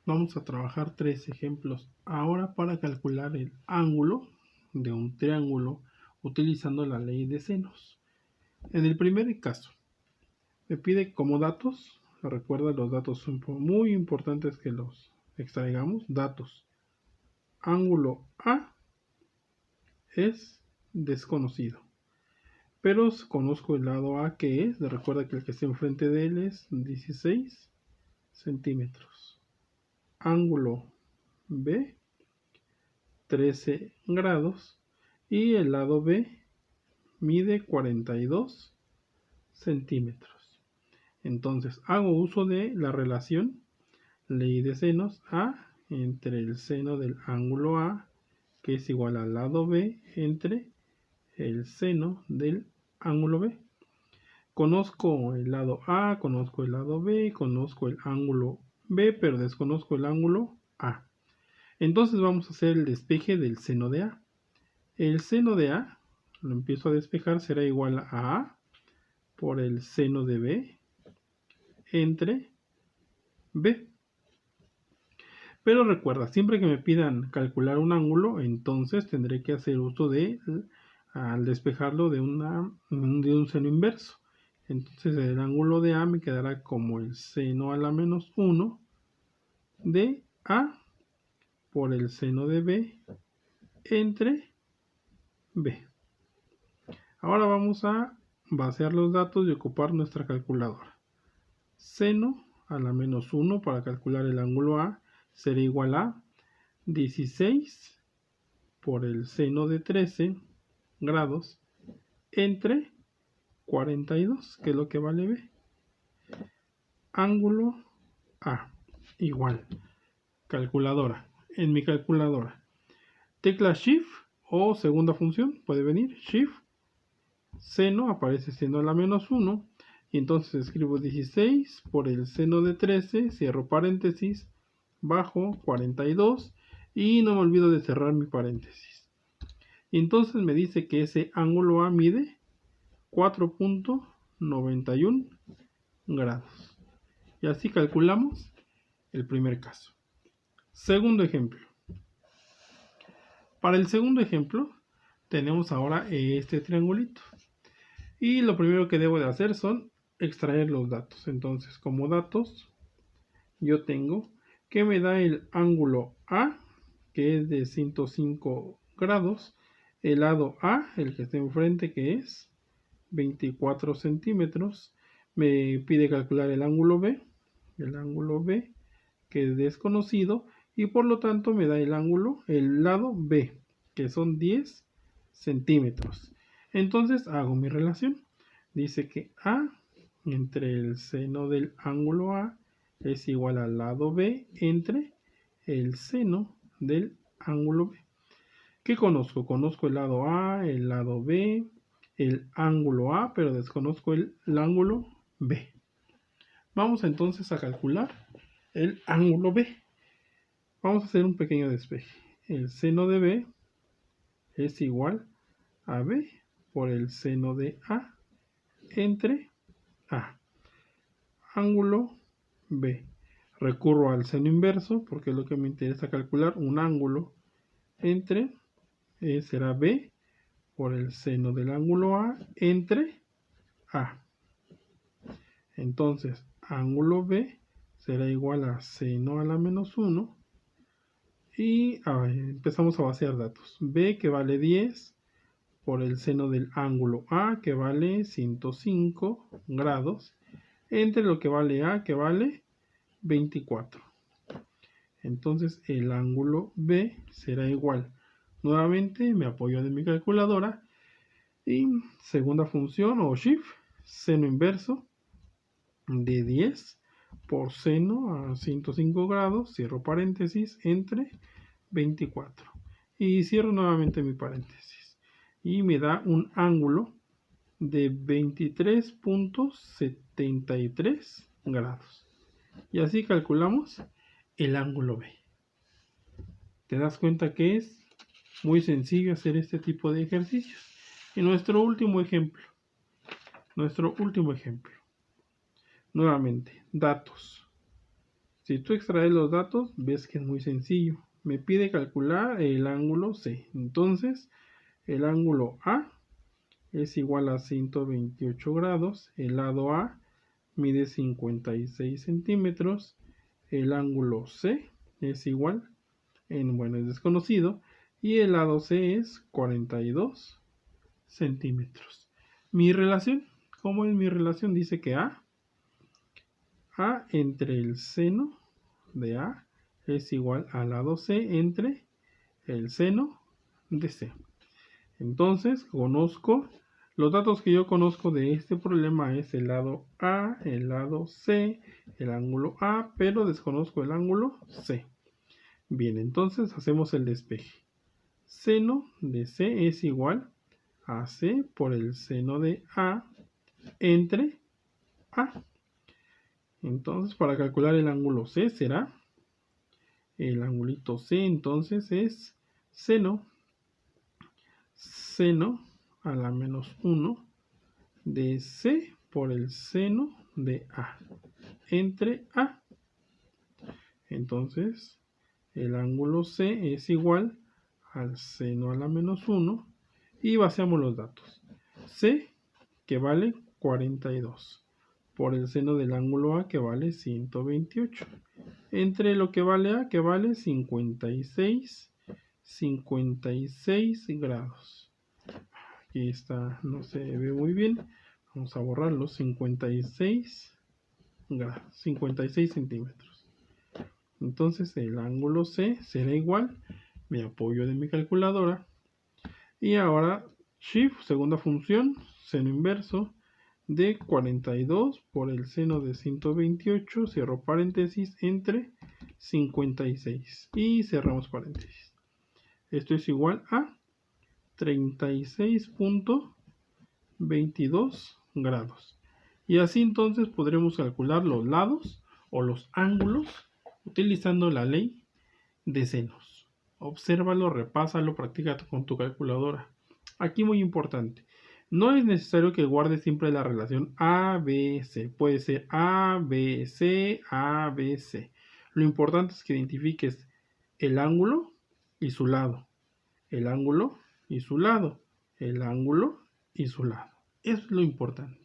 Vamos a trabajar 3 ejemplos ahora para calcular el ángulo de un triángulo utilizando la ley de senos. En el primer caso, me pide como datos, recuerda los datos son muy importantes que los extraigamos, datos. Ángulo A es desconocido, pero conozco el lado A que es, recuerda que el que está enfrente de él es 16 centímetros. Ángulo B 13 grados y el lado B mide 42 centímetros. Entonces hago uso de la relación ley de senos A entre el seno del ángulo A, que es igual al lado B, entre el seno del ángulo B. Conozco el lado A, conozco el lado B, conozco el ángulo B, pero desconozco el ángulo A. Entonces vamos a hacer el despeje del seno de A. El seno de A, lo empiezo a despejar, será igual a A por el seno de B entre B. Pero recuerda, siempre que me pidan calcular un ángulo, entonces tendré que hacer uso de, al despejarlo, de un seno inverso. Entonces el ángulo de A me quedará como el seno a la menos 1 de A por el seno de B entre B. Ahora vamos a vaciar los datos y ocupar nuestra calculadora. Seno a la menos 1 para calcular el ángulo A será igual a 16 por el seno de 13 grados entre 42, que es lo que vale B. Ángulo A igual. Calculadora. En mi calculadora, tecla Shift o segunda función puede venir Shift. Seno aparece seno a la menos 1. Y entonces escribo 16 por el seno de 13, cierro paréntesis, bajo 42 y no me olvido de cerrar mi paréntesis. Y entonces me dice que ese ángulo A mide 4.91 grados. Y así calculamos el primer caso. Segundo ejemplo. Para el segundo ejemplo tenemos ahora este triangulito. Y lo primero que debo de hacer son extraer los datos. Entonces, como datos, yo tengo que me da el ángulo A, que es de 105 grados, el lado A, el que está enfrente, que es 24 centímetros, me pide calcular el ángulo B, que es desconocido, y por lo tanto me da el lado B, que son 10 centímetros. Entonces hago mi relación. Dice que A entre el seno del ángulo A es igual al lado B entre el seno del ángulo B. ¿Qué conozco? Conozco el lado A, el lado B, el ángulo A, pero desconozco el ángulo B. Vamos entonces a calcular el ángulo B. Vamos a hacer un pequeño despeje. El seno de B es igual a B por el seno de A entre A. Ángulo B. Recurro al seno inverso porque es lo que me interesa calcular. Un ángulo entre será B por el seno del ángulo A entre A. Entonces, ángulo B será igual a seno a la menos 1. Y empezamos a vaciar datos. B que vale 10 por el seno del ángulo A que vale 105 grados entre lo que vale A que vale 24. Entonces el ángulo B será igual. Nuevamente me apoyo de mi calculadora y segunda función o shift, seno inverso de 10 por seno a 105 grados, cierro paréntesis, entre 24. Y cierro nuevamente mi paréntesis. Y me da un ángulo de 23.73 grados. Y así calculamos el ángulo B. ¿Te das cuenta que es muy sencillo hacer este tipo de ejercicios? Y nuestro último ejemplo. Nuevamente, datos. Si tú extraes los datos, ves que es muy sencillo. Me pide calcular el ángulo C. Entonces, el ángulo A es igual a 128 grados. El lado A mide 56 centímetros. El ángulo C es igual, es desconocido. Y el lado C es 42 centímetros. Mi relación, ¿cómo es mi relación? Dice que A entre el seno de A es igual al lado C entre el seno de C. Entonces, conozco los datos que yo conozco de este problema es el lado A, el lado C, el ángulo A, pero desconozco el ángulo C. Bien, entonces hacemos el despeje. Seno de C es igual a C por el seno de A entre A. Entonces, para calcular el ángulo C será el angulito C, entonces es seno a la menos 1 de C por el seno de A entre A. Entonces, el ángulo C es igual al seno a la menos 1 y vaciamos los datos. C, que vale 42, por el seno del ángulo A, que vale 128, entre lo que vale A, que vale 56 grados. Aquí está, no se ve muy bien. Vamos a borrarlo, 56 grados, 56 centímetros. Entonces el ángulo C será igual, me apoyo de mi calculadora. Y ahora Shift, segunda función, seno inverso de 42 por el seno de 128, cierro paréntesis, entre 56 y cerramos paréntesis. Esto es igual a 36.22 grados. Y así entonces podremos calcular los lados o los ángulos utilizando la ley de senos. Obsérvalo, repásalo, practica con tu calculadora. Aquí muy importante, no es necesario que guardes siempre la relación ABC. Puede ser ABC, ABC. Lo importante es que identifiques el ángulo y su lado. El ángulo y su lado. El ángulo y su lado. Eso es lo importante.